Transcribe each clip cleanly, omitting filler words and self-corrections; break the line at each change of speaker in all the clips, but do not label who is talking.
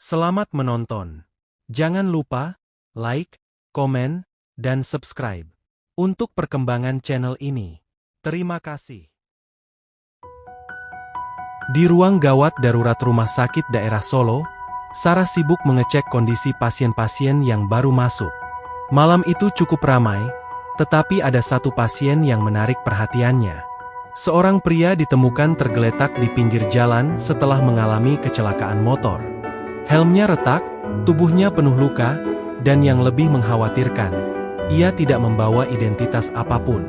Selamat menonton. Jangan lupa like, komen, dan subscribe untuk perkembangan channel ini. Terima kasih. Di ruang gawat darurat Rumah Sakit Daerah Solo, Sarah sibuk mengecek kondisi pasien-pasien yang baru masuk. Malam itu cukup ramai, tetapi ada satu pasien yang menarik perhatiannya. Seorang pria ditemukan tergeletak di pinggir jalan setelah mengalami kecelakaan motor. Helmnya retak, tubuhnya penuh luka, dan yang lebih mengkhawatirkan, ia tidak membawa identitas apapun.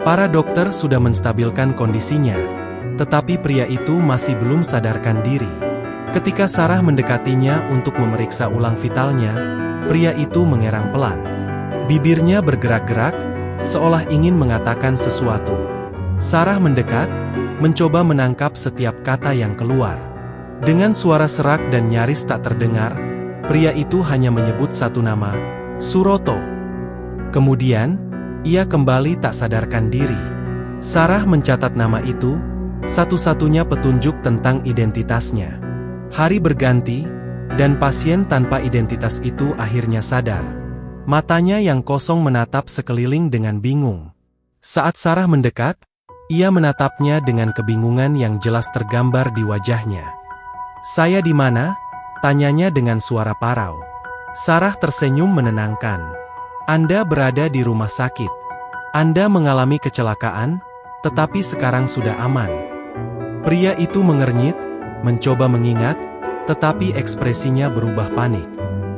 Para dokter sudah menstabilkan kondisinya, tetapi pria itu masih belum sadarkan diri. Ketika Sarah mendekatinya untuk memeriksa ulang vitalnya, pria itu mengerang pelan. Bibirnya bergerak-gerak, seolah ingin mengatakan sesuatu. Sarah mendekat, mencoba menangkap setiap kata yang keluar. Dengan suara serak dan nyaris tak terdengar, pria itu hanya menyebut satu nama, Suroto. Kemudian, ia kembali tak sadarkan diri. Sarah mencatat nama itu, satu-satunya petunjuk tentang identitasnya. Hari berganti, dan pasien tanpa identitas itu akhirnya sadar. Matanya yang kosong menatap sekeliling dengan bingung. Saat Sarah mendekat, ia menatapnya dengan kebingungan yang jelas tergambar di wajahnya. "Saya di mana?" tanyanya dengan suara parau. Sarah tersenyum menenangkan. "Anda berada di rumah sakit. Anda mengalami kecelakaan, tetapi sekarang sudah aman." Pria itu mengernyit, mencoba mengingat, tetapi ekspresinya berubah panik.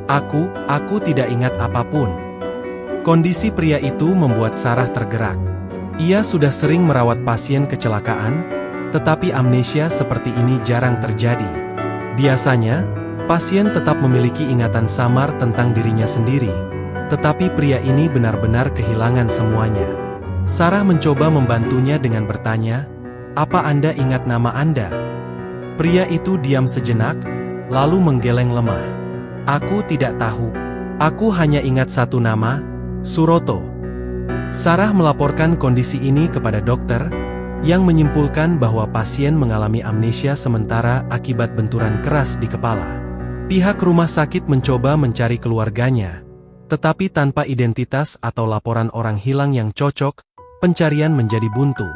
Aku tidak ingat apapun." Kondisi pria itu membuat Sarah tergerak. Ia sudah sering merawat pasien kecelakaan, tetapi amnesia seperti ini jarang terjadi. Biasanya, pasien tetap memiliki ingatan samar tentang dirinya sendiri, tetapi pria ini benar-benar kehilangan semuanya. Sarah mencoba membantunya dengan bertanya, "Apa Anda ingat nama Anda?" Pria itu diam sejenak, lalu menggeleng lemah. "Aku tidak tahu. Aku hanya ingat satu nama, Suroto." Sarah melaporkan kondisi ini kepada dokter, yang menyimpulkan bahwa pasien mengalami amnesia sementara akibat benturan keras di kepala. Pihak rumah sakit mencoba mencari keluarganya, tetapi tanpa identitas atau laporan orang hilang yang cocok, pencarian menjadi buntu.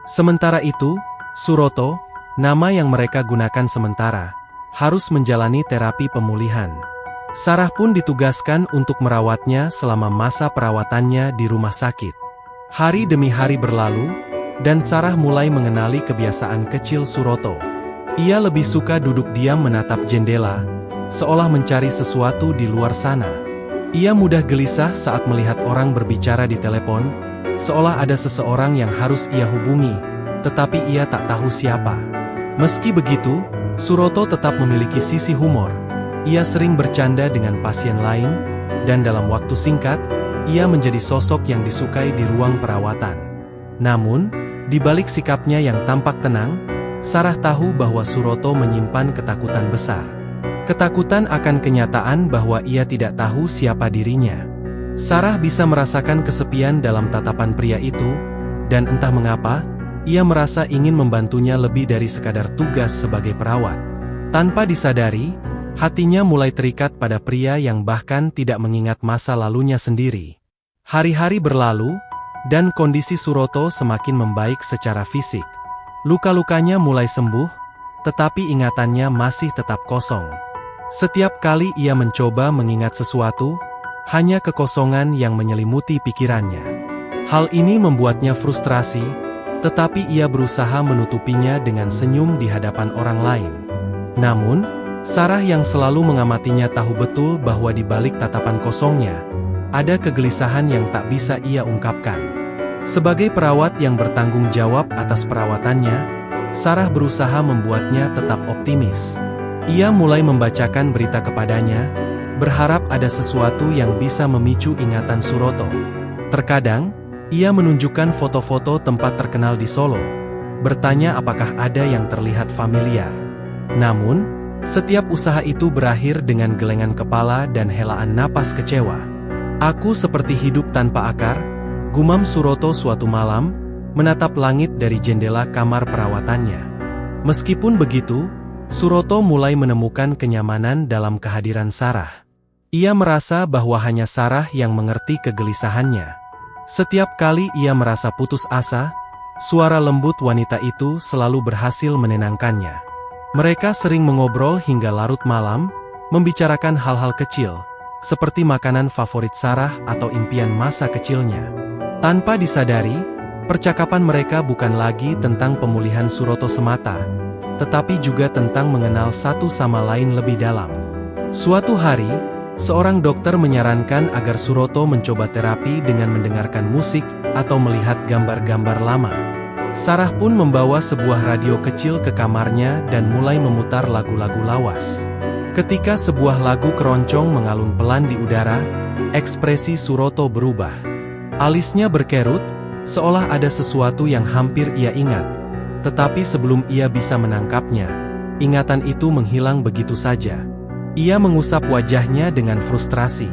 Sementara itu, Suroto, nama yang mereka gunakan sementara, harus menjalani terapi pemulihan. Sarah pun ditugaskan untuk merawatnya selama masa perawatannya di rumah sakit. Hari demi hari berlalu, dan Sarah mulai mengenali kebiasaan kecil Suroto. Ia lebih suka duduk diam menatap jendela, seolah mencari sesuatu di luar sana. Ia mudah gelisah saat melihat orang berbicara di telepon, seolah ada seseorang yang harus ia hubungi, tetapi ia tak tahu siapa. Meski begitu, Suroto tetap memiliki sisi humor. Ia sering bercanda dengan pasien lain, dan dalam waktu singkat, ia menjadi sosok yang disukai di ruang perawatan. Namun, di balik sikapnya yang tampak tenang, Sarah tahu bahwa Suroto menyimpan ketakutan besar. Ketakutan akan kenyataan bahwa ia tidak tahu siapa dirinya. Sarah bisa merasakan kesepian dalam tatapan pria itu, dan entah mengapa, ia merasa ingin membantunya lebih dari sekadar tugas sebagai perawat. Tanpa disadari, hatinya mulai terikat pada pria yang bahkan tidak mengingat masa lalunya sendiri. Hari-hari berlalu, dan kondisi Suroto semakin membaik secara fisik. Luka-lukanya mulai sembuh, tetapi ingatannya masih tetap kosong. Setiap kali ia mencoba mengingat sesuatu, hanya kekosongan yang menyelimuti pikirannya. Hal ini membuatnya frustrasi, tetapi ia berusaha menutupinya dengan senyum di hadapan orang lain. Namun, Sarah yang selalu mengamatinya tahu betul bahwa di balik tatapan kosongnya, ada kegelisahan yang tak bisa ia ungkapkan. Sebagai perawat yang bertanggung jawab atas perawatannya, Sarah berusaha membuatnya tetap optimis. Ia mulai membacakan berita kepadanya, berharap ada sesuatu yang bisa memicu ingatan Suroto. Terkadang, ia menunjukkan foto-foto tempat terkenal di Solo, bertanya apakah ada yang terlihat familiar. Namun, setiap usaha itu berakhir dengan gelengan kepala dan helaan napas kecewa. "Aku seperti hidup tanpa akar," gumam Suroto suatu malam, menatap langit dari jendela kamar perawatannya. Meskipun begitu, Suroto mulai menemukan kenyamanan dalam kehadiran Sarah. Ia merasa bahwa hanya Sarah yang mengerti kegelisahannya. Setiap kali ia merasa putus asa, suara lembut wanita itu selalu berhasil menenangkannya. Mereka sering mengobrol hingga larut malam, membicarakan hal-hal kecil, seperti makanan favorit Sarah atau impian masa kecilnya. Tanpa disadari, percakapan mereka bukan lagi tentang pemulihan Suroto semata, tetapi juga tentang mengenal satu sama lain lebih dalam. Suatu hari, seorang dokter menyarankan agar Suroto mencoba terapi dengan mendengarkan musik atau melihat gambar-gambar lama. Sarah pun membawa sebuah radio kecil ke kamarnya dan mulai memutar lagu-lagu lawas. Ketika sebuah lagu keroncong mengalun pelan di udara, ekspresi Suroto berubah. Alisnya berkerut, seolah ada sesuatu yang hampir ia ingat. Tetapi sebelum ia bisa menangkapnya, ingatan itu menghilang begitu saja. Ia mengusap wajahnya dengan frustrasi.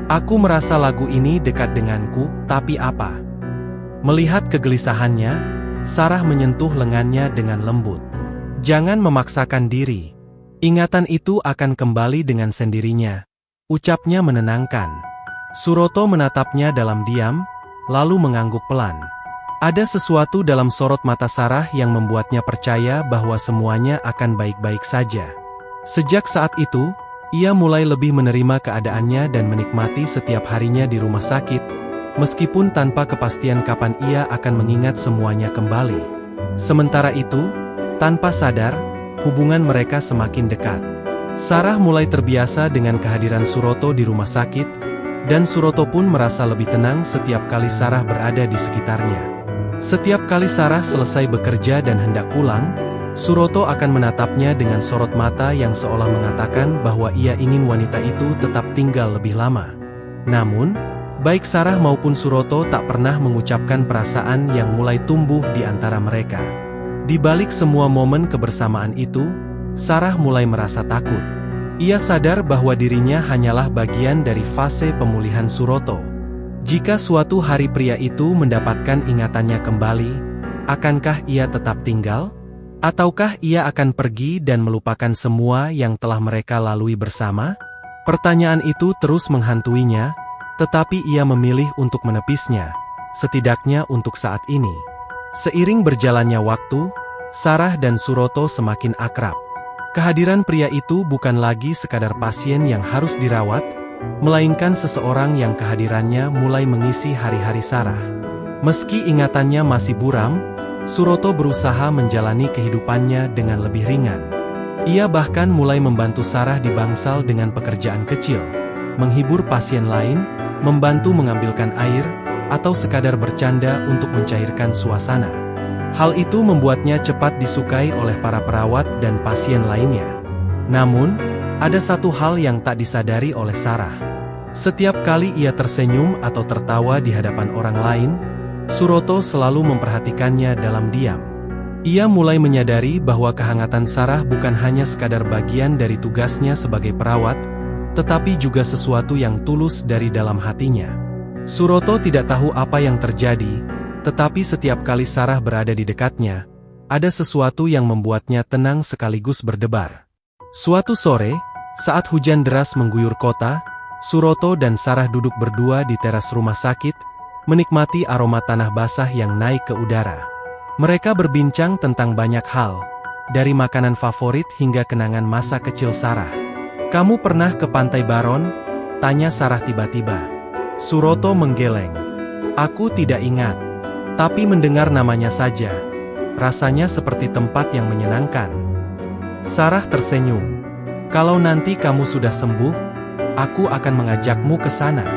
Aku merasa lagu ini dekat denganku, tapi apa? Melihat kegelisahannya, Sarah menyentuh lengannya dengan lembut. Jangan memaksakan diri. Ingatan itu akan kembali dengan sendirinya. Ucapnya menenangkan. Suroto menatapnya dalam diam, lalu mengangguk pelan. Ada sesuatu dalam sorot mata Sarah yang membuatnya percaya bahwa semuanya akan baik-baik saja. Sejak saat itu, ia mulai lebih menerima keadaannya dan menikmati setiap harinya di rumah sakit, meskipun tanpa kepastian kapan ia akan mengingat semuanya kembali. Sementara itu, tanpa sadar, hubungan mereka semakin dekat. Sarah mulai terbiasa dengan kehadiran Suroto di rumah sakit, dan Suroto pun merasa lebih tenang setiap kali Sarah berada di sekitarnya. Setiap kali Sarah selesai bekerja dan hendak pulang, Suroto akan menatapnya dengan sorot mata yang seolah mengatakan bahwa ia ingin wanita itu tetap tinggal lebih lama. Namun, baik Sarah maupun Suroto tak pernah mengucapkan perasaan yang mulai tumbuh di antara mereka. Di balik semua momen kebersamaan itu, Sarah mulai merasa takut. Ia sadar bahwa dirinya hanyalah bagian dari fase pemulihan Suroto. Jika suatu hari pria itu mendapatkan ingatannya kembali, akankah ia tetap tinggal? Ataukah ia akan pergi dan melupakan semua yang telah mereka lalui bersama? Pertanyaan itu terus menghantuinya, tetapi ia memilih untuk menepisnya, setidaknya untuk saat ini. Seiring berjalannya waktu, Sarah dan Suroto semakin akrab. Kehadiran pria itu bukan lagi sekadar pasien yang harus dirawat, melainkan seseorang yang kehadirannya mulai mengisi hari-hari Sarah. Meski ingatannya masih buram, Suroto berusaha menjalani kehidupannya dengan lebih ringan. Ia bahkan mulai membantu Sarah di bangsal dengan pekerjaan kecil, menghibur pasien lain, membantu mengambilkan air, atau sekadar bercanda untuk mencairkan suasana. Hal itu membuatnya cepat disukai oleh para perawat dan pasien lainnya. Namun, ada satu hal yang tak disadari oleh Sarah. Setiap kali ia tersenyum atau tertawa di hadapan orang lain, Suroto selalu memperhatikannya dalam diam. Ia mulai menyadari bahwa kehangatan Sarah bukan hanya sekadar bagian dari tugasnya sebagai perawat, tetapi juga sesuatu yang tulus dari dalam hatinya. Suroto tidak tahu apa yang terjadi, tetapi setiap kali Sarah berada di dekatnya, ada sesuatu yang membuatnya tenang sekaligus berdebar. Suatu sore, saat hujan deras mengguyur kota, Suroto dan Sarah duduk berdua di teras rumah sakit, menikmati aroma tanah basah yang naik ke udara. Mereka berbincang tentang banyak hal, dari makanan favorit hingga kenangan masa kecil Sarah. "Kamu pernah ke Pantai Baron?" tanya Sarah tiba-tiba. Suroto menggeleng. "Aku tidak ingat, tapi mendengar namanya saja. Rasanya seperti tempat yang menyenangkan." Sarah tersenyum. "Kalau nanti kamu sudah sembuh, aku akan mengajakmu ke sana."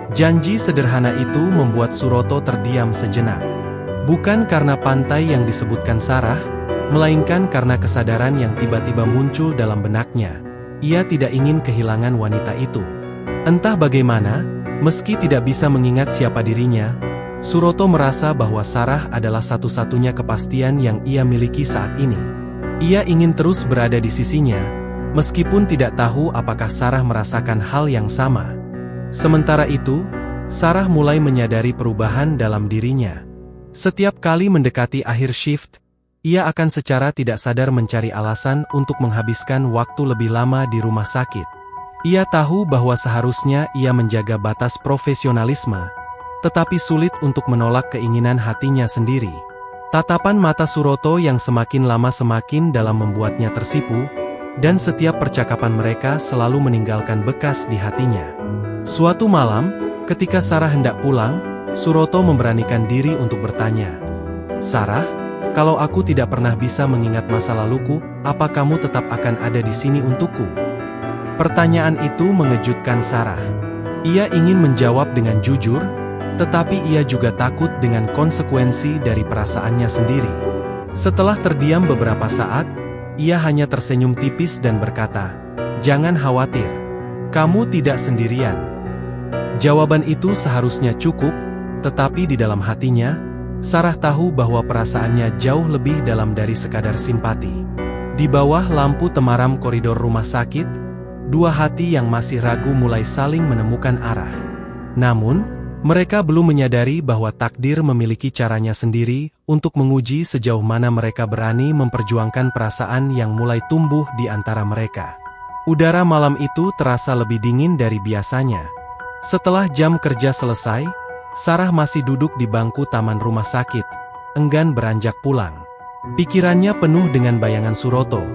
Janji sederhana itu membuat Suroto terdiam sejenak. Bukan karena pantai yang disebutkan Sarah, melainkan karena kesadaran yang tiba-tiba muncul dalam benaknya. Ia tidak ingin kehilangan wanita itu. Entah bagaimana, meski tidak bisa mengingat siapa dirinya, Suroto merasa bahwa Sarah adalah satu-satunya kepastian yang ia miliki saat ini. Ia ingin terus berada di sisinya, meskipun tidak tahu apakah Sarah merasakan hal yang sama. Sementara itu, Sarah mulai menyadari perubahan dalam dirinya. Setiap kali mendekati akhir shift, ia akan secara tidak sadar mencari alasan untuk menghabiskan waktu lebih lama di rumah sakit. Ia tahu bahwa seharusnya ia menjaga batas profesionalisme, tetapi sulit untuk menolak keinginan hatinya sendiri. Tatapan mata Suroto yang semakin lama semakin dalam membuatnya tersipu, dan setiap percakapan mereka selalu meninggalkan bekas di hatinya. Suatu malam, ketika Sarah hendak pulang, Suroto memberanikan diri untuk bertanya, "Sarah, kalau aku tidak pernah bisa mengingat masa laluku, apa kamu tetap akan ada di sini untukku?" Pertanyaan itu mengejutkan Sarah. Ia ingin menjawab dengan jujur, tetapi ia juga takut dengan konsekuensi dari perasaannya sendiri. Setelah terdiam beberapa saat, ia hanya tersenyum tipis dan berkata, "Jangan khawatir, kamu tidak sendirian." Jawaban itu seharusnya cukup, tetapi di dalam hatinya, Sarah tahu bahwa perasaannya jauh lebih dalam dari sekadar simpati. Di bawah lampu temaram koridor rumah sakit, dua hati yang masih ragu mulai saling menemukan arah. Namun, mereka belum menyadari bahwa takdir memiliki caranya sendiri untuk menguji sejauh mana mereka berani memperjuangkan perasaan yang mulai tumbuh di antara mereka. Udara malam itu terasa lebih dingin dari biasanya. Setelah jam kerja selesai, Sarah masih duduk di bangku taman rumah sakit, enggan beranjak pulang. Pikirannya penuh dengan bayangan Suroto,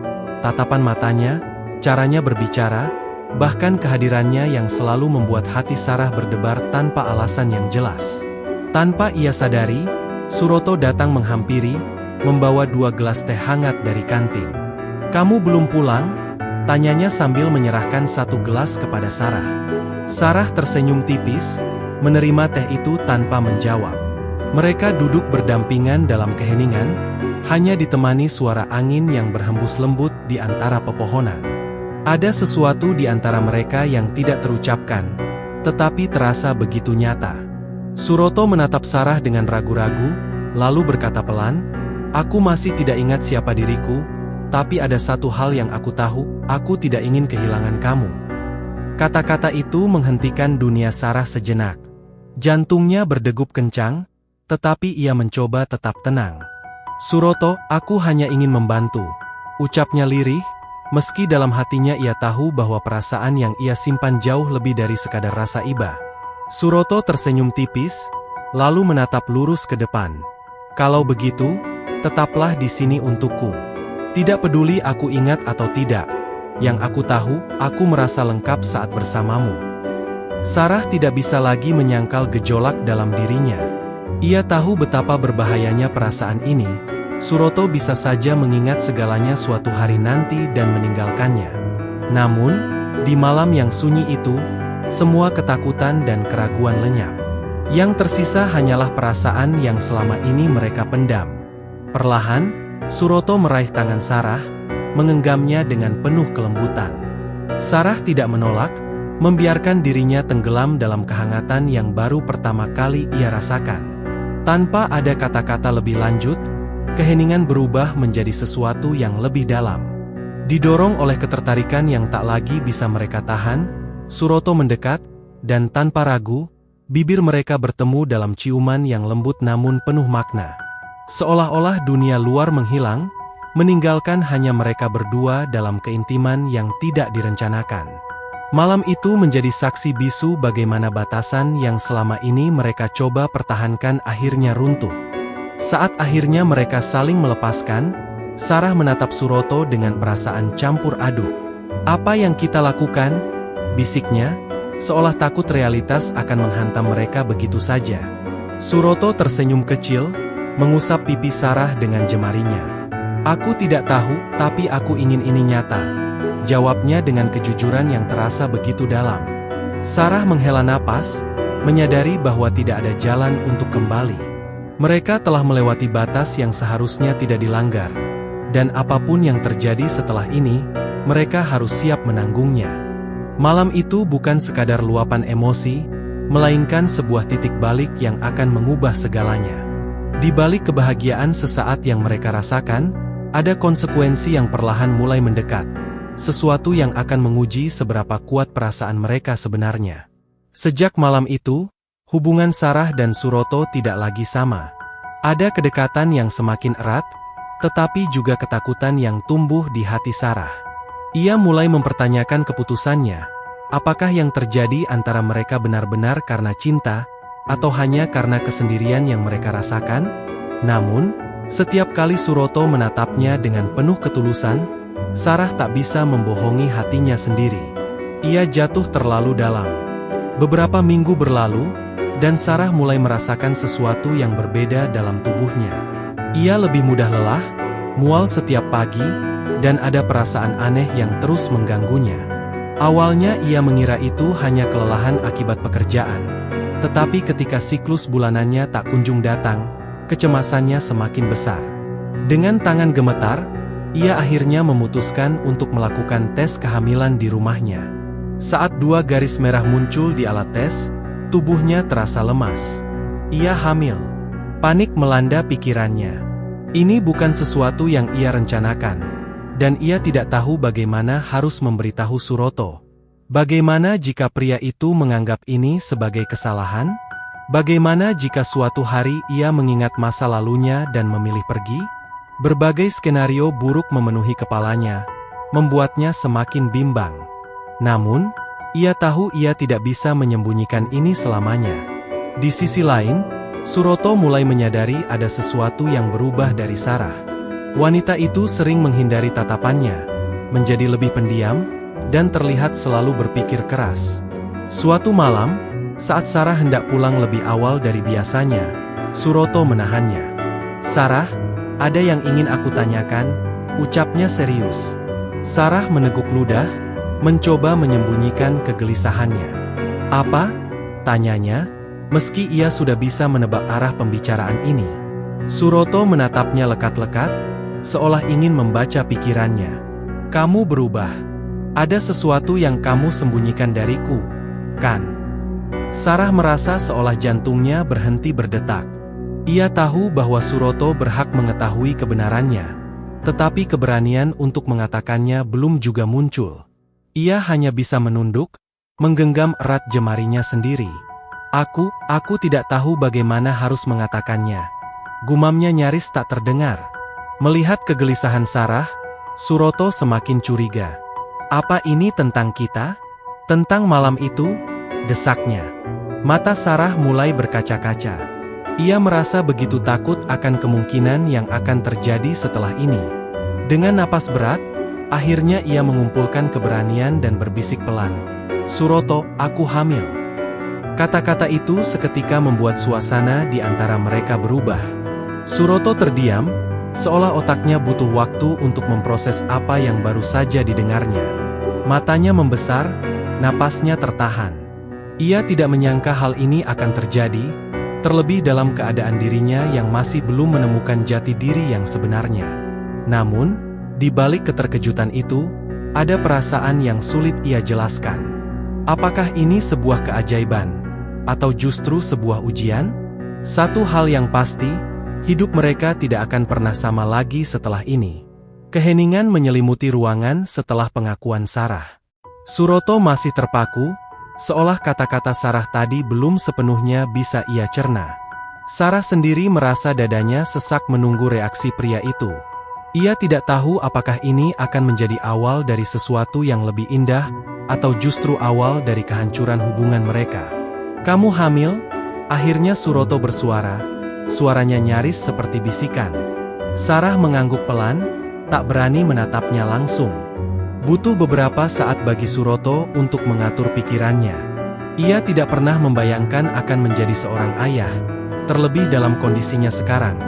tatapan matanya, caranya berbicara, bahkan kehadirannya yang selalu membuat hati Sarah berdebar tanpa alasan yang jelas. Tanpa ia sadari, Suroto datang menghampiri, membawa 2 gelas teh hangat dari kantin. "Kamu belum pulang?" tanyanya sambil menyerahkan 1 gelas kepada Sarah. Sarah tersenyum tipis, menerima teh itu tanpa menjawab. Mereka duduk berdampingan dalam keheningan, hanya ditemani suara angin yang berhembus lembut di antara pepohonan. Ada sesuatu di antara mereka yang tidak terucapkan, tetapi terasa begitu nyata. Suroto menatap Sarah dengan ragu-ragu, lalu berkata pelan, "Aku masih tidak ingat siapa diriku, tapi ada satu hal yang aku tahu, aku tidak ingin kehilangan kamu." Kata-kata itu menghentikan dunia Sarah sejenak. Jantungnya berdegup kencang, tetapi ia mencoba tetap tenang. "Suroto, aku hanya ingin membantu," ucapnya lirih, meski dalam hatinya ia tahu bahwa perasaan yang ia simpan jauh lebih dari sekadar rasa iba. Suroto tersenyum tipis, lalu menatap lurus ke depan. "Kalau begitu, tetaplah di sini untukku. Tidak peduli aku ingat atau tidak. Yang aku tahu, aku merasa lengkap saat bersamamu." Sarah tidak bisa lagi menyangkal gejolak dalam dirinya. Ia tahu betapa berbahayanya perasaan ini. Suroto bisa saja mengingat segalanya suatu hari nanti dan meninggalkannya. Namun, di malam yang sunyi itu, semua ketakutan dan keraguan lenyap. Yang tersisa hanyalah perasaan yang selama ini mereka pendam. Perlahan, Suroto meraih tangan Sarah, menggenggamnya dengan penuh kelembutan. Sarah tidak menolak, membiarkan dirinya tenggelam dalam kehangatan yang baru pertama kali ia rasakan. Tanpa ada kata-kata lebih lanjut, keheningan berubah menjadi sesuatu yang lebih dalam. Didorong oleh ketertarikan yang tak lagi bisa mereka tahan, Suroto mendekat, dan tanpa ragu, bibir mereka bertemu dalam ciuman yang lembut namun penuh makna. Seolah-olah dunia luar menghilang, meninggalkan hanya mereka berdua dalam keintiman yang tidak direncanakan. Malam itu menjadi saksi bisu bagaimana batasan yang selama ini mereka coba pertahankan akhirnya runtuh. Saat akhirnya mereka saling melepaskan, Sarah menatap Suroto dengan perasaan campur aduk. "Apa yang kita lakukan?" bisiknya, seolah takut realitas akan menghantam mereka begitu saja. Suroto tersenyum kecil, mengusap pipi Sarah dengan jemarinya. "Aku tidak tahu, tapi aku ingin ini nyata," jawabnya dengan kejujuran yang terasa begitu dalam. Sarah menghela napas, menyadari bahwa tidak ada jalan untuk kembali. Mereka telah melewati batas yang seharusnya tidak dilanggar, dan apapun yang terjadi setelah ini, mereka harus siap menanggungnya. Malam itu bukan sekadar luapan emosi, melainkan sebuah titik balik yang akan mengubah segalanya. Di balik kebahagiaan sesaat yang mereka rasakan, ada konsekuensi yang perlahan mulai mendekat, sesuatu yang akan menguji seberapa kuat perasaan mereka sebenarnya. Sejak malam itu, hubungan Sarah dan Suroto tidak lagi sama. Ada kedekatan yang semakin erat, tetapi juga ketakutan yang tumbuh di hati Sarah. Ia mulai mempertanyakan keputusannya, apakah yang terjadi antara mereka benar-benar karena cinta, atau hanya karena kesendirian yang mereka rasakan? Namun, setiap kali Suroto menatapnya dengan penuh ketulusan, Sarah tak bisa membohongi hatinya sendiri. Ia jatuh terlalu dalam. Beberapa minggu berlalu, dan Sarah mulai merasakan sesuatu yang berbeda dalam tubuhnya. Ia lebih mudah lelah, mual setiap pagi, dan ada perasaan aneh yang terus mengganggunya. Awalnya ia mengira itu hanya kelelahan akibat pekerjaan. Tetapi ketika siklus bulanannya tak kunjung datang, kecemasannya semakin besar. Dengan tangan gemetar, ia akhirnya memutuskan untuk melakukan tes kehamilan di rumahnya. Saat 2 garis merah muncul di alat tes, tubuhnya terasa lemas. Ia hamil. Panik melanda pikirannya. Ini bukan sesuatu yang ia rencanakan. Dan ia tidak tahu bagaimana harus memberitahu Suroto. Bagaimana jika pria itu menganggap ini sebagai kesalahan? Bagaimana jika suatu hari ia mengingat masa lalunya dan memilih pergi? Berbagai skenario buruk memenuhi kepalanya, membuatnya semakin bimbang. Namun, ia tahu ia tidak bisa menyembunyikan ini selamanya. Di sisi lain, Suroto mulai menyadari ada sesuatu yang berubah dari Sarah. Wanita itu sering menghindari tatapannya, menjadi lebih pendiam, dan terlihat selalu berpikir keras. Suatu malam, saat Sarah hendak pulang lebih awal dari biasanya, Suroto menahannya. "Sarah, ada yang ingin aku tanyakan," ucapnya serius. Sarah meneguk ludah, mencoba menyembunyikan kegelisahannya. "Apa?" tanyanya, meski ia sudah bisa menebak arah pembicaraan ini. Suroto menatapnya lekat-lekat, seolah ingin membaca pikirannya. "Kamu berubah. Ada sesuatu yang kamu sembunyikan dariku, kan?" Sarah merasa seolah jantungnya berhenti berdetak. Ia tahu bahwa Suroto berhak mengetahui kebenarannya, tetapi keberanian untuk mengatakannya belum juga muncul. Ia hanya bisa menunduk, menggenggam erat jemarinya sendiri. Aku tidak tahu bagaimana harus mengatakannya." Gumamnya nyaris tak terdengar. Melihat kegelisahan Sarah, Suroto semakin curiga. "Apa ini tentang kita? Tentang malam itu?" desaknya. Mata Sarah mulai berkaca-kaca. Ia merasa begitu takut akan kemungkinan yang akan terjadi setelah ini. Dengan napas berat, akhirnya ia mengumpulkan keberanian dan berbisik pelan. "Suroto, aku hamil." Kata-kata itu seketika membuat suasana di antara mereka berubah. Suroto terdiam, seolah otaknya butuh waktu untuk memproses apa yang baru saja didengarnya. Matanya membesar, napasnya tertahan. Ia tidak menyangka hal ini akan terjadi, terlebih dalam keadaan dirinya yang masih belum menemukan jati diri yang sebenarnya. Namun, di balik keterkejutan itu, ada perasaan yang sulit ia jelaskan. Apakah ini sebuah keajaiban? Atau justru sebuah ujian? Satu hal yang pasti, hidup mereka tidak akan pernah sama lagi setelah ini. Keheningan menyelimuti ruangan setelah pengakuan Sarah. Suroto masih terpaku, seolah kata-kata Sarah tadi belum sepenuhnya bisa ia cerna. Sarah sendiri merasa dadanya sesak menunggu reaksi pria itu. Ia tidak tahu apakah ini akan menjadi awal dari sesuatu yang lebih indah, atau justru awal dari kehancuran hubungan mereka. "Kamu hamil?" akhirnya Suroto bersuara. Suaranya nyaris seperti bisikan. Sarah mengangguk pelan, tak berani menatapnya langsung. Butuh beberapa saat bagi Suroto untuk mengatur pikirannya. Ia tidak pernah membayangkan akan menjadi seorang ayah, terlebih dalam kondisinya sekarang,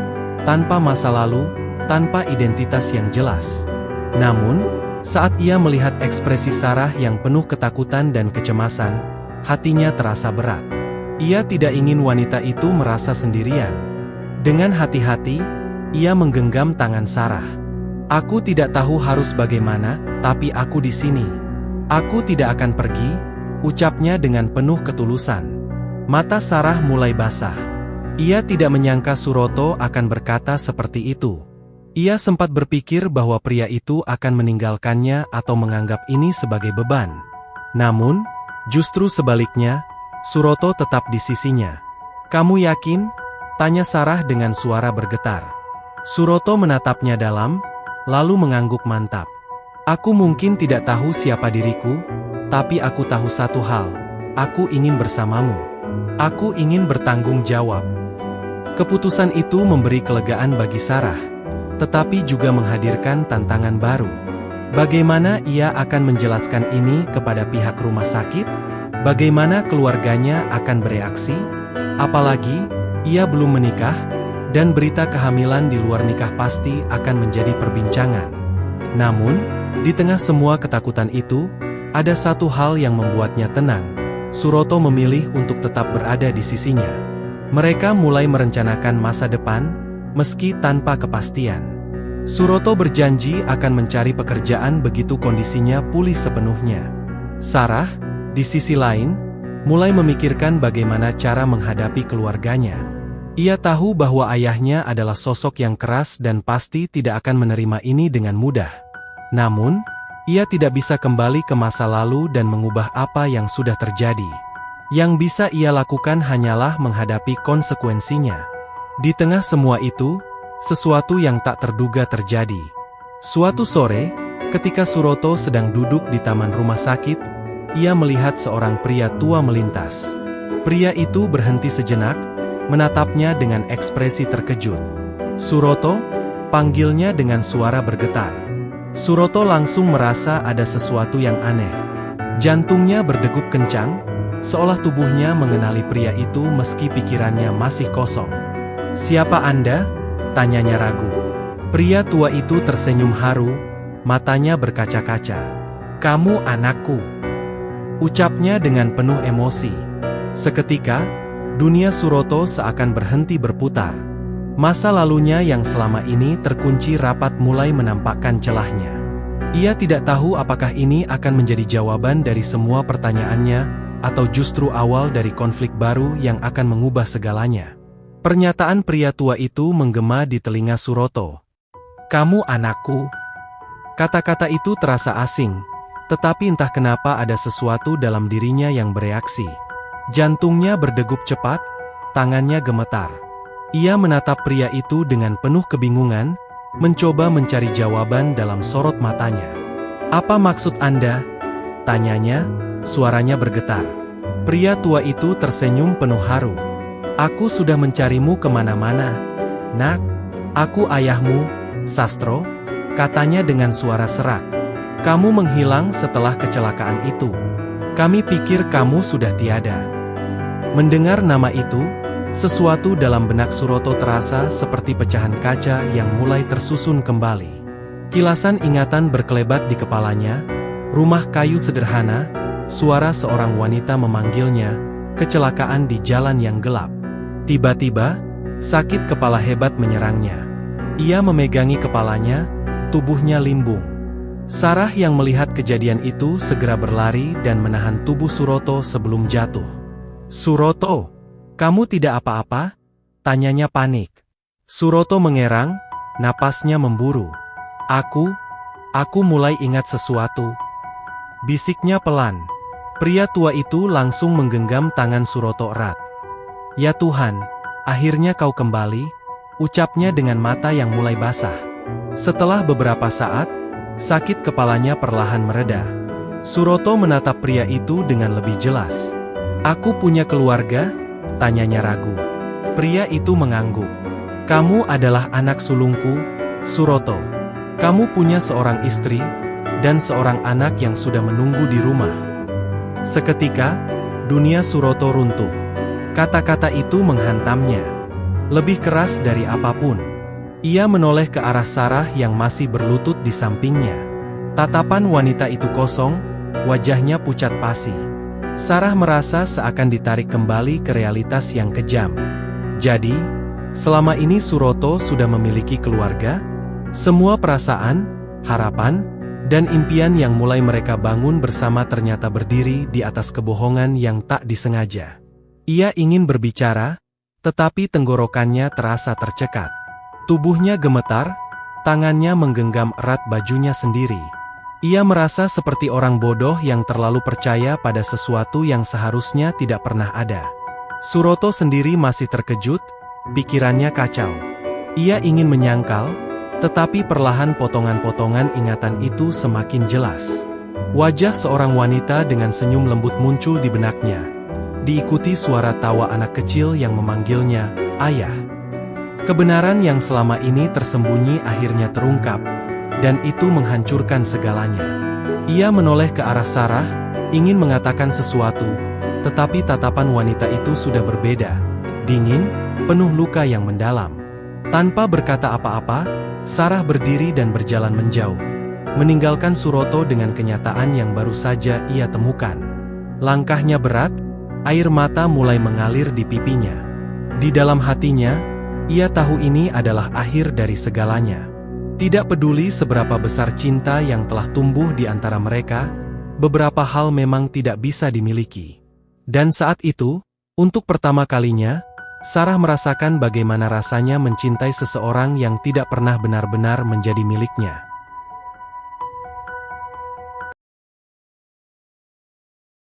tanpa masa lalu, tanpa identitas yang jelas. Namun, saat ia melihat ekspresi Sarah yang penuh ketakutan dan kecemasan, hatinya terasa berat. Ia tidak ingin wanita itu merasa sendirian. Dengan hati-hati, ia menggenggam tangan Sarah. "Aku tidak tahu harus bagaimana, tapi aku di sini. Aku tidak akan pergi," ucapnya dengan penuh ketulusan. Mata Sarah mulai basah. Ia tidak menyangka Suroto akan berkata seperti itu. Ia sempat berpikir bahwa pria itu akan meninggalkannya atau menganggap ini sebagai beban. Namun, justru sebaliknya, Suroto tetap di sisinya. "Kamu yakin?" tanya Sarah dengan suara bergetar. Suroto menatapnya dalam, lalu mengangguk mantap. Aku mungkin tidak tahu siapa diriku, tapi aku tahu satu hal. Aku ingin bersamamu. Aku ingin bertanggung jawab. Keputusan itu memberi kelegaan bagi Sarah, tetapi juga menghadirkan tantangan baru. Bagaimana ia akan menjelaskan ini kepada pihak rumah sakit? Bagaimana keluarganya akan bereaksi? Apalagi, ia belum menikah, dan berita kehamilan di luar nikah pasti akan menjadi perbincangan. Namun, di tengah semua ketakutan itu, ada satu hal yang membuatnya tenang. Suroto memilih untuk tetap berada di sisinya. Mereka mulai merencanakan masa depan, meski tanpa kepastian. Suroto berjanji akan mencari pekerjaan begitu kondisinya pulih sepenuhnya. Sarah, di sisi lain, mulai memikirkan bagaimana cara menghadapi keluarganya. Ia tahu bahwa ayahnya adalah sosok yang keras dan pasti tidak akan menerima ini dengan mudah. Namun, ia tidak bisa kembali ke masa lalu dan mengubah apa yang sudah terjadi. Yang bisa ia lakukan hanyalah menghadapi konsekuensinya. Di tengah semua itu, sesuatu yang tak terduga terjadi. Suatu sore, ketika Suroto sedang duduk di taman rumah sakit, ia melihat seorang pria tua melintas. Pria itu berhenti sejenak, menatapnya dengan ekspresi terkejut. "Suroto?" panggilnya dengan suara bergetar. Suroto langsung merasa ada sesuatu yang aneh. Jantungnya berdegup kencang, seolah tubuhnya mengenali pria itu meski pikirannya masih kosong. "Siapa Anda?" tanyanya ragu. Pria tua itu tersenyum haru, matanya berkaca-kaca. "Kamu anakku," ucapnya dengan penuh emosi. Seketika, dunia Suroto seakan berhenti berputar. Masa lalunya yang selama ini terkunci rapat mulai menampakkan celahnya. Ia tidak tahu apakah ini akan menjadi jawaban dari semua pertanyaannya, atau justru awal dari konflik baru yang akan mengubah segalanya. Pernyataan pria tua itu menggema di telinga Suroto. "Kamu anakku." Kata-kata itu terasa asing, tetapi entah kenapa ada sesuatu dalam dirinya yang bereaksi. Jantungnya berdegup cepat, tangannya gemetar. Ia menatap pria itu dengan penuh kebingungan, mencoba mencari jawaban dalam sorot matanya. "Apa maksud Anda?" tanyanya, suaranya bergetar. Pria tua itu tersenyum penuh haru. "Aku sudah mencarimu kemana-mana, Nak. Aku ayahmu, Sastro," katanya dengan suara serak. "Kamu menghilang setelah kecelakaan itu. Kami pikir kamu sudah tiada." Mendengar nama itu, sesuatu dalam benak Suroto terasa seperti pecahan kaca yang mulai tersusun kembali. Kilasan ingatan berkelebat di kepalanya, rumah kayu sederhana, suara seorang wanita memanggilnya, kecelakaan di jalan yang gelap. Tiba-tiba, sakit kepala hebat menyerangnya. Ia memegangi kepalanya, tubuhnya limbung. Sarah yang melihat kejadian itu segera berlari dan menahan tubuh Suroto sebelum jatuh. "Suroto, kamu tidak apa-apa?" tanyanya panik. Suroto mengerang, napasnya memburu. Aku mulai ingat sesuatu," bisiknya pelan. Pria tua itu langsung menggenggam tangan Suroto erat. "Ya Tuhan, akhirnya kau kembali," ucapnya dengan mata yang mulai basah. Setelah beberapa saat, sakit kepalanya perlahan mereda. Suroto menatap pria itu dengan lebih jelas. "Aku punya keluarga?" tanyanya ragu. Pria itu mengangguk. "Kamu adalah anak sulungku, Suroto. Kamu punya seorang istri, dan seorang anak yang sudah menunggu di rumah." Seketika, dunia Suroto runtuh. Kata-kata itu menghantamnya. Lebih keras dari apapun. Ia menoleh ke arah Sarah yang masih berlutut di sampingnya. Tatapan wanita itu kosong, wajahnya pucat pasi. Sarah merasa seakan ditarik kembali ke realitas yang kejam. Jadi, selama ini Suroto sudah memiliki keluarga? Semua perasaan, harapan, dan impian yang mulai mereka bangun bersama ternyata berdiri di atas kebohongan yang tak disengaja. Ia ingin berbicara, tetapi tenggorokannya terasa tercekat. Tubuhnya gemetar, tangannya menggenggam erat bajunya sendiri. Ia merasa seperti orang bodoh yang terlalu percaya pada sesuatu yang seharusnya tidak pernah ada. Suroto sendiri masih terkejut, pikirannya kacau. Ia ingin menyangkal, tetapi perlahan potongan-potongan ingatan itu semakin jelas. Wajah seorang wanita dengan senyum lembut muncul di benaknya, diikuti suara tawa anak kecil yang memanggilnya, "Ayah." Kebenaran yang selama ini tersembunyi akhirnya terungkap, dan itu menghancurkan segalanya. Ia menoleh ke arah Sarah, ingin mengatakan sesuatu, tetapi tatapan wanita itu sudah berbeda, dingin, penuh luka yang mendalam. Tanpa berkata apa-apa, Sarah berdiri dan berjalan menjauh, meninggalkan Suroto dengan kenyataan yang baru saja ia temukan. Langkahnya berat, air mata mulai mengalir di pipinya. Di dalam hatinya, ia tahu ini adalah akhir dari segalanya. Tidak peduli seberapa besar cinta yang telah tumbuh di antara mereka, beberapa hal memang tidak bisa dimiliki. Dan saat itu, untuk pertama kalinya, Sarah merasakan bagaimana rasanya mencintai seseorang yang tidak pernah benar-benar menjadi miliknya.